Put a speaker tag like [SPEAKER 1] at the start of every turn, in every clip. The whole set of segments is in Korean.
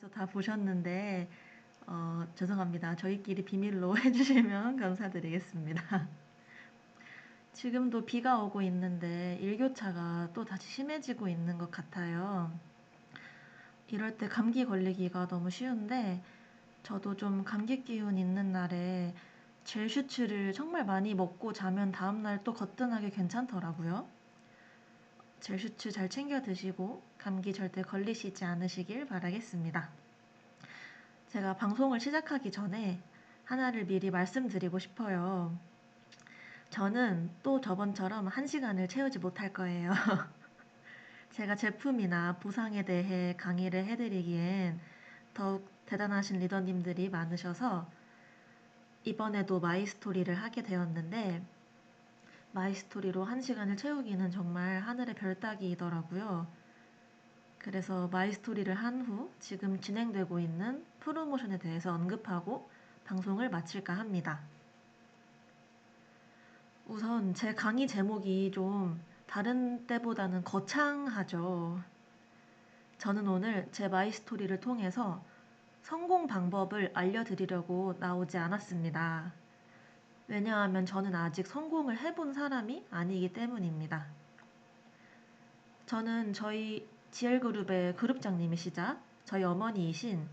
[SPEAKER 1] 벌써 다 보셨는데 죄송합니다. 저희끼리 비밀로 해주시면 감사드리겠습니다. 지금도 비가 오고 있는데 일교차가 또 다시 심해지고 있는 것 같아요. 이럴 때 감기 걸리기가 너무 쉬운데 저도 좀 감기 기운 있는 날에 젤 슈츠를 정말 많이 먹고 자면 다음날 또 거뜬하게 괜찮더라고요. 젤 슈츠 잘 챙겨 드시고 감기 절대 걸리시지 않으시길 바라겠습니다. 제가 방송을 시작하기 전에 하나를 미리 말씀드리고 싶어요. 저는 또 저번처럼 1시간을 채우지 못할 거예요. 제가 제품이나 보상에 대해 강의를 해드리기엔 더욱 대단하신 리더님들이 많으셔서 이번에도 마이스토리를 하게 되었는데 마이스토리로 1시간을 채우기는 정말 하늘의 별 따기이더라고요. 그래서 마이스토리를 한 후 지금 진행되고 있는 프로모션에 대해서 언급하고 방송을 마칠까 합니다. 우선 제 강의 제목이 좀 다른 때보다는 거창하죠. 저는 오늘 제 마이스토리를 통해서 성공 방법을 알려드리려고 나오지 않았습니다. 왜냐하면 저는 아직 성공을 해본 사람이 아니기 때문입니다. 저는 저희 GL그룹의 그룹장님이시자 저희 어머니이신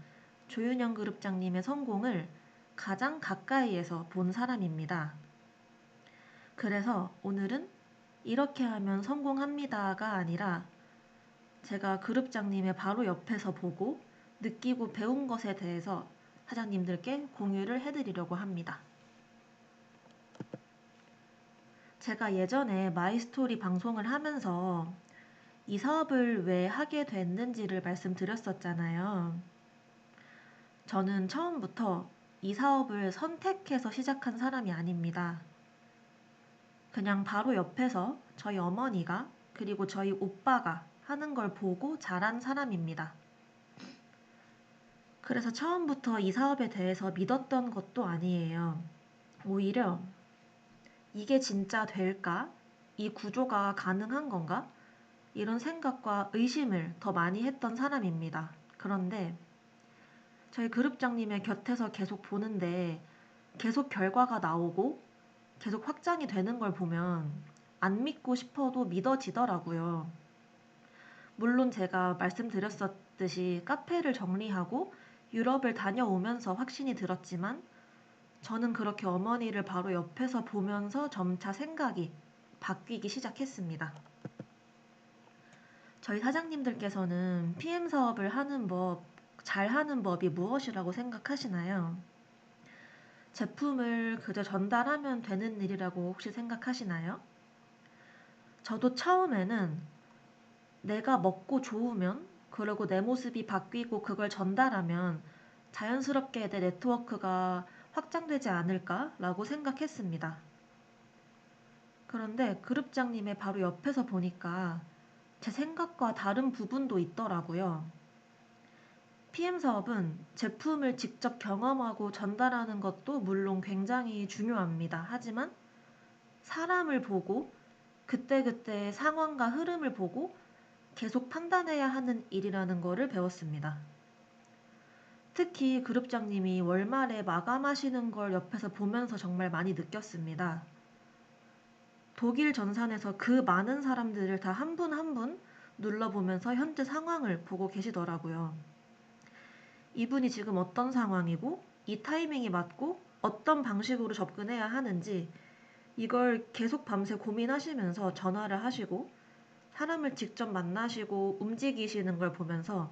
[SPEAKER 1] 조윤영 그룹장님의 성공을 가장 가까이에서 본 사람입니다. 그래서 오늘은 이렇게 하면 성공합니다가 아니라 제가 그룹장님의 바로 옆에서 보고 느끼고 배운 것에 대해서 사장님들께 공유를 해드리려고 합니다. 제가 예전에 마이스토리 방송을 하면서 이 사업을 왜 하게 됐는지를 말씀드렸었잖아요. 저는 처음부터 이 사업을 선택해서 시작한 사람이 아닙니다. 그냥 바로 옆에서 저희 어머니가 그리고 저희 오빠가 하는 걸 보고 자란 사람입니다. 그래서 처음부터 이 사업에 대해서 믿었던 것도 아니에요. 오히려 이게 진짜 될까? 이 구조가 가능한 건가? 이런 생각과 의심을 더 많이 했던 사람입니다. 그런데 저희 그룹장님의 곁에서 계속 보는데 계속 결과가 나오고 계속 확장이 되는 걸 보면 안 믿고 싶어도 믿어지더라고요. 물론 제가 말씀드렸었듯이 카페를 정리하고 유럽을 다녀오면서 확신이 들었지만 저는 그렇게 어머니를 바로 옆에서 보면서 점차 생각이 바뀌기 시작했습니다. 저희 사장님들께서는 PM 사업을 하는 법, 잘 하는 법이 무엇이라고 생각하시나요? 제품을 그저 전달하면 되는 일이라고 혹시 생각하시나요? 저도 처음에는 내가 먹고 좋으면 그리고 내 모습이 바뀌고 그걸 전달하면 자연스럽게 내 네트워크가 확장되지 않을까라고 생각했습니다. 그런데 그룹장님의 바로 옆에서 보니까 제 생각과 다른 부분도 있더라고요. PM 사업은 제품을 직접 경험하고 전달하는 것도 물론 굉장히 중요합니다. 하지만 사람을 보고 그때그때의 상황과 흐름을 보고 계속 판단해야 하는 일이라는 것을 배웠습니다. 특히 그룹장님이 월말에 마감하시는 걸 옆에서 보면서 정말 많이 느꼈습니다. 독일 전산에서 그 많은 사람들을 다 한 분 한 분 눌러보면서 현재 상황을 보고 계시더라고요. 이분이 지금 어떤 상황이고 이 타이밍이 맞고 어떤 방식으로 접근해야 하는지 이걸 계속 밤새 고민하시면서 전화를 하시고 사람을 직접 만나시고 움직이시는 걸 보면서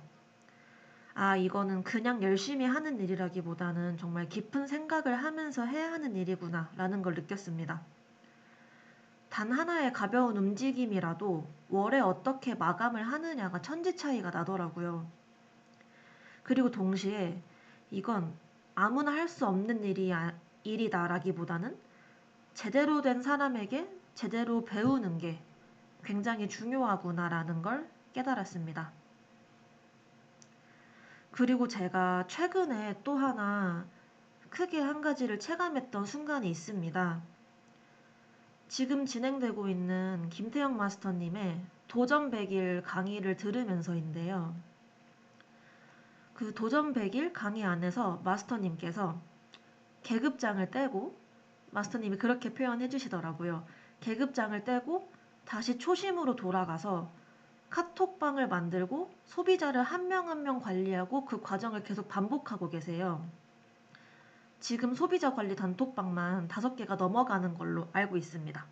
[SPEAKER 1] 아, 이거는 그냥 열심히 하는 일이라기보다는 정말 깊은 생각을 하면서 해야 하는 일이구나 라는 걸 느꼈습니다. 단 하나의 가벼운 움직임이라도 월에 어떻게 마감을 하느냐가 천지 차이가 나더라고요. 그리고 동시에 이건 아무나 할 수 없는 일이다라기보다는 제대로 된 사람에게 제대로 배우는 게 굉장히 중요하구나라는 걸 깨달았습니다. 그리고 제가 최근에 또 하나 크게 한 가지를 체감했던 순간이 있습니다. 지금 진행되고 있는 김태형 마스터님의 도전 100일 강의를 들으면서인데요. 그 도전 100일 강의 안에서 마스터님께서 계급장을 떼고, 마스터님이 그렇게 표현해 주시더라고요. 계급장을 떼고 다시 초심으로 돌아가서 카톡방을 만들고 소비자를 한 명 한 명 관리하고 그 과정을 계속 반복하고 계세요. 지금 소비자 관리 단톡방만 5개가 넘어가는 걸로 알고 있습니다.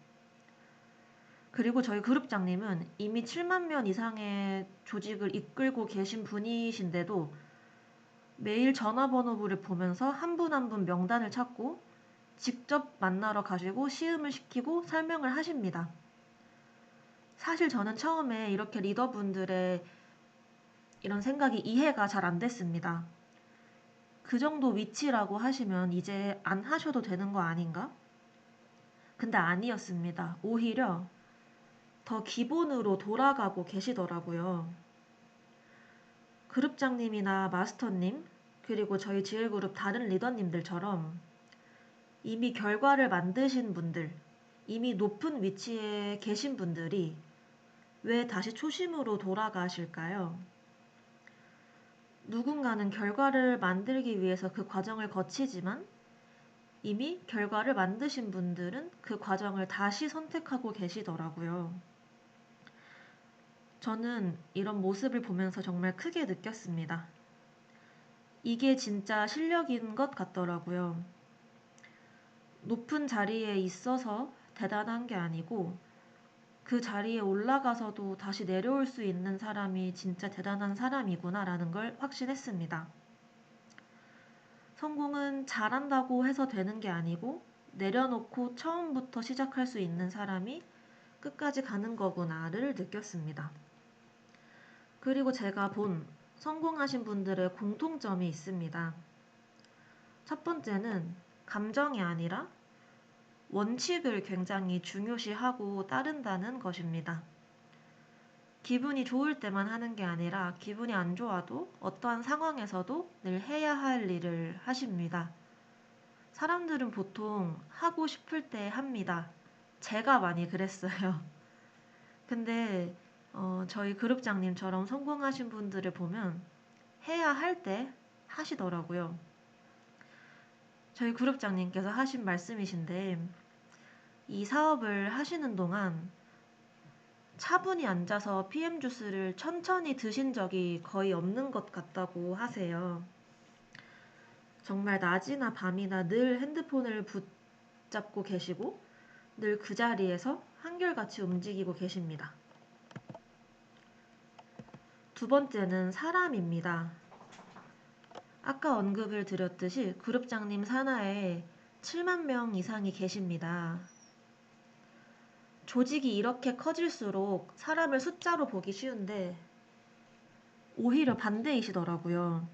[SPEAKER 1] 그리고 저희 그룹장님은 이미 7만 명 이상의 조직을 이끌고 계신 분이신데도 매일 전화번호부를 보면서 한 분 한 분 명단을 찾고 직접 만나러 가시고 시음을 시키고 설명을 하십니다. 사실 저는 처음에 이렇게 리더분들의 이런 생각이 이해가 잘 안 됐습니다. 그 정도 위치라고 하시면 이제 안 하셔도 되는 거 아닌가? 근데 아니었습니다. 오히려 더 기본으로 돌아가고 계시더라고요. 그룹장님이나 마스터님, 그리고 저희 GL그룹 다른 리더님들처럼 이미 결과를 만드신 분들, 이미 높은 위치에 계신 분들이 왜 다시 초심으로 돌아가실까요? 누군가는 결과를 만들기 위해서 그 과정을 거치지만 이미 결과를 만드신 분들은 그 과정을 다시 선택하고 계시더라고요. 저는 이런 모습을 보면서 정말 크게 느꼈습니다. 이게 진짜 실력인 것 같더라고요. 높은 자리에 있어서 대단한 게 아니고 그 자리에 올라가서도 다시 내려올 수 있는 사람이 진짜 대단한 사람이구나라는 걸 확신했습니다. 성공은 잘한다고 해서 되는 게 아니고 내려놓고 처음부터 시작할 수 있는 사람이 끝까지 가는 거구나를 느꼈습니다. 그리고 제가 본 성공하신 분들의 공통점이 있습니다. 첫 번째는 감정이 아니라 원칙을 굉장히 중요시하고 따른다는 것입니다. 기분이 좋을 때만 하는 게 아니라 기분이 안 좋아도 어떠한 상황에서도 늘 해야 할 일을 하십니다. 사람들은 보통 하고 싶을 때 합니다. 제가 많이 그랬어요. 근데 저희 그룹장님처럼 성공하신 분들을 보면 해야 할 때 하시더라고요. 저희 그룹장님께서 하신 말씀이신데 이 사업을 하시는 동안 차분히 앉아서 PM 주스를 천천히 드신 적이 거의 없는 것 같다고 하세요. 정말 낮이나 밤이나 늘 핸드폰을 붙잡고 계시고 늘 그 자리에서 한결같이 움직이고 계십니다. 두 번째는 사람입니다. 아까 언급을 드렸듯이 그룹장님 산하에 7만 명 이상이 계십니다. 조직이 이렇게 커질수록 사람을 숫자로 보기 쉬운데 오히려 반대이시더라고요.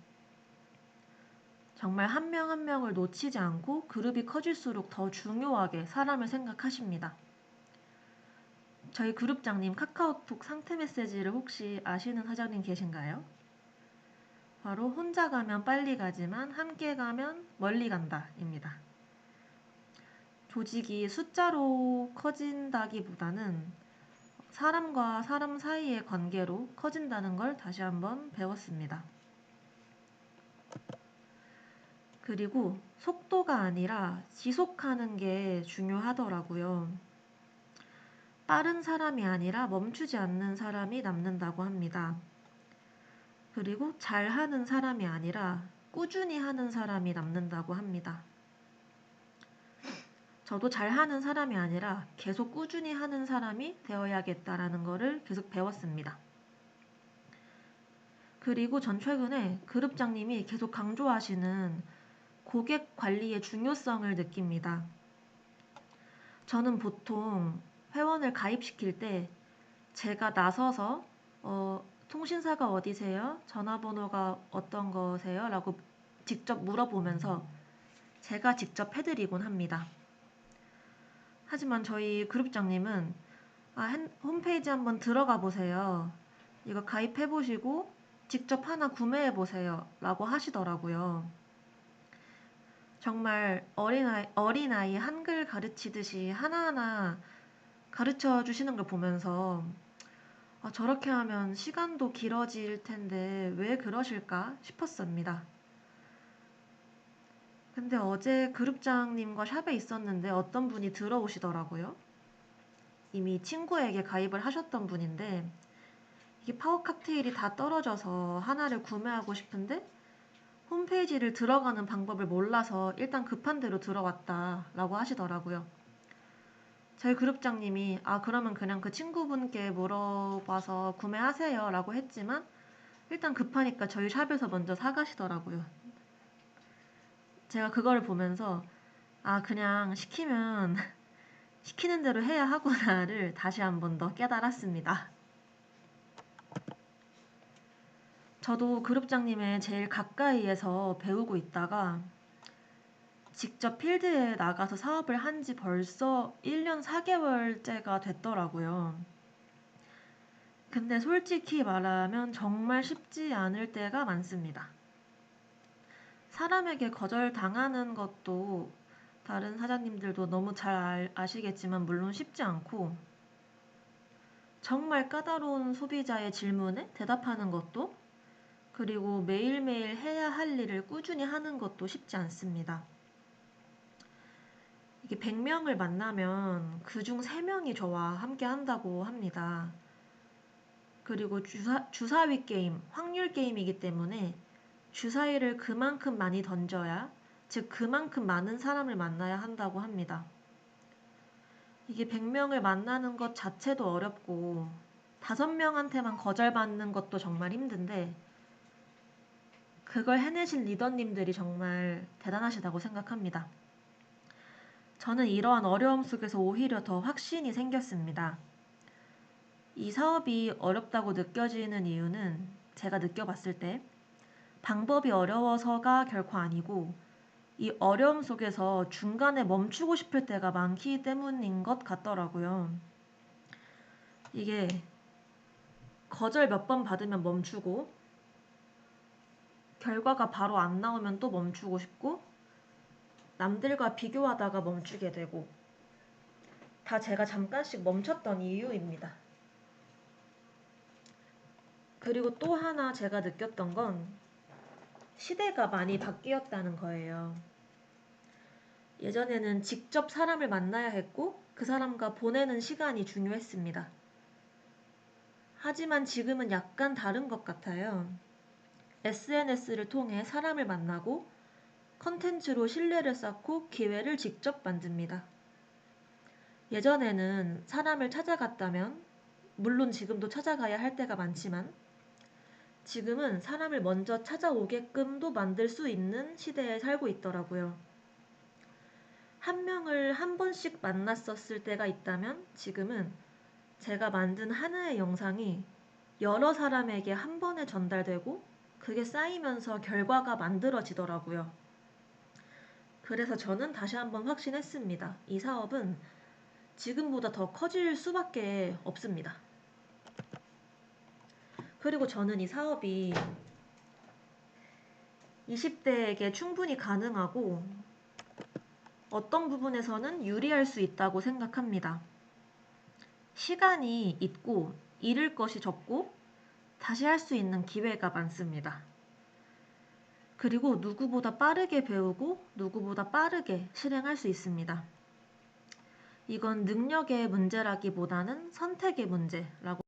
[SPEAKER 1] 정말 한 명 한 명을 놓치지 않고 그룹이 커질수록 더 중요하게 사람을 생각하십니다. 저희 그룹장님 카카오톡 상태 메시지를 혹시 아시는 사장님 계신가요? 바로 혼자 가면 빨리 가지만 함께 가면 멀리 간다입니다. 조직이 숫자로 커진다기보다는 사람과 사람 사이의 관계로 커진다는 걸 다시 한번 배웠습니다. 그리고 속도가 아니라 지속하는 게 중요하더라고요. 빠른 사람이 아니라 멈추지 않는 사람이 남는다고 합니다. 그리고 잘하는 사람이 아니라 꾸준히 하는 사람이 남는다고 합니다. 저도 잘하는 사람이 아니라 계속 꾸준히 하는 사람이 되어야겠다라는 거를 계속 배웠습니다. 그리고 전 최근에 그룹장님이 계속 강조하시는 고객 관리의 중요성을 느낍니다. 저는 보통 회원을 가입시킬 때 제가 나서서 통신사가 어디세요? 전화번호가 어떤 거세요? 라고 직접 물어보면서 제가 직접 해드리곤 합니다. 하지만 저희 그룹장님은 홈페이지 한번 들어가 보세요. 이거 가입해 보시고 직접 하나 구매해 보세요. 라고 하시더라고요. 정말 어린아이 한글 가르치듯이 하나하나 가르쳐 주시는 걸 보면서 저렇게 하면 시간도 길어질 텐데 왜 그러실까 싶었습니다. 근데 어제 그룹장님과 샵에 있었는데 어떤 분이 들어오시더라고요. 이미 친구에게 가입을 하셨던 분인데 이게 파워 칵테일이 다 떨어져서 하나를 구매하고 싶은데 홈페이지를 들어가는 방법을 몰라서 일단 급한 대로 들어왔다라고 하시더라고요. 저희 그룹장님이 그러면 그냥 그 친구분께 물어봐서 구매하세요 라고 했지만 일단 급하니까 저희 샵에서 먼저 사가시더라고요. 제가 그걸 보면서 그냥 시키면 시키는 대로 해야 하구나를 다시 한 번 더 깨달았습니다. 저도 그룹장님의 제일 가까이에서 배우고 있다가 직접 필드에 나가서 사업을 한 지 벌써 1년 4개월째가 됐더라고요. 근데 솔직히 말하면 정말 쉽지 않을 때가 많습니다. 사람에게 거절당하는 것도 다른 사장님들도 너무 잘 아시겠지만 물론 쉽지 않고 정말 까다로운 소비자의 질문에 대답하는 것도 그리고 매일매일 해야 할 일을 꾸준히 하는 것도 쉽지 않습니다. 이게 100명을 만나면 그중 3명이 저와 함께 한다고 합니다. 그리고 주사위 게임, 확률 게임이기 때문에 주사위를 그만큼 많이 던져야, 즉 그만큼 많은 사람을 만나야 한다고 합니다. 이게 100명을 만나는 것 자체도 어렵고 5명한테만 거절받는 것도 정말 힘든데 그걸 해내신 리더님들이 정말 대단하시다고 생각합니다. 저는 이러한 어려움 속에서 오히려 더 확신이 생겼습니다. 이 사업이 어렵다고 느껴지는 이유는 제가 느껴봤을 때 방법이 어려워서가 결코 아니고 이 어려움 속에서 중간에 멈추고 싶을 때가 많기 때문인 것 같더라고요. 이게 거절 몇 번 받으면 멈추고 결과가 바로 안 나오면 또 멈추고 싶고 남들과 비교하다가 멈추게 되고 다 제가 잠깐씩 멈췄던 이유입니다. 그리고 또 하나 제가 느꼈던 건 시대가 많이 바뀌었다는 거예요. 예전에는 직접 사람을 만나야 했고 그 사람과 보내는 시간이 중요했습니다. 하지만 지금은 약간 다른 것 같아요. SNS를 통해 사람을 만나고 컨텐츠로 신뢰를 쌓고 기회를 직접 만듭니다. 예전에는 사람을 찾아갔다면 물론 지금도 찾아가야 할 때가 많지만 지금은 사람을 먼저 찾아오게끔도 만들 수 있는 시대에 살고 있더라고요. 한 명을 한 번씩 만났었을 때가 있다면 지금은 제가 만든 하나의 영상이 여러 사람에게 한 번에 전달되고 그게 쌓이면서 결과가 만들어지더라고요. 그래서 저는 다시 한번 확신했습니다. 이 사업은 지금보다 더 커질 수밖에 없습니다. 그리고 저는 이 사업이 20대에게 충분히 가능하고 어떤 부분에서는 유리할 수 있다고 생각합니다. 시간이 있고 잃을 것이 적고 다시 할 수 있는 기회가 많습니다. 그리고 누구보다 빠르게 배우고 누구보다 빠르게 실행할 수 있습니다. 이건 능력의 문제라기보다는 선택의 문제라고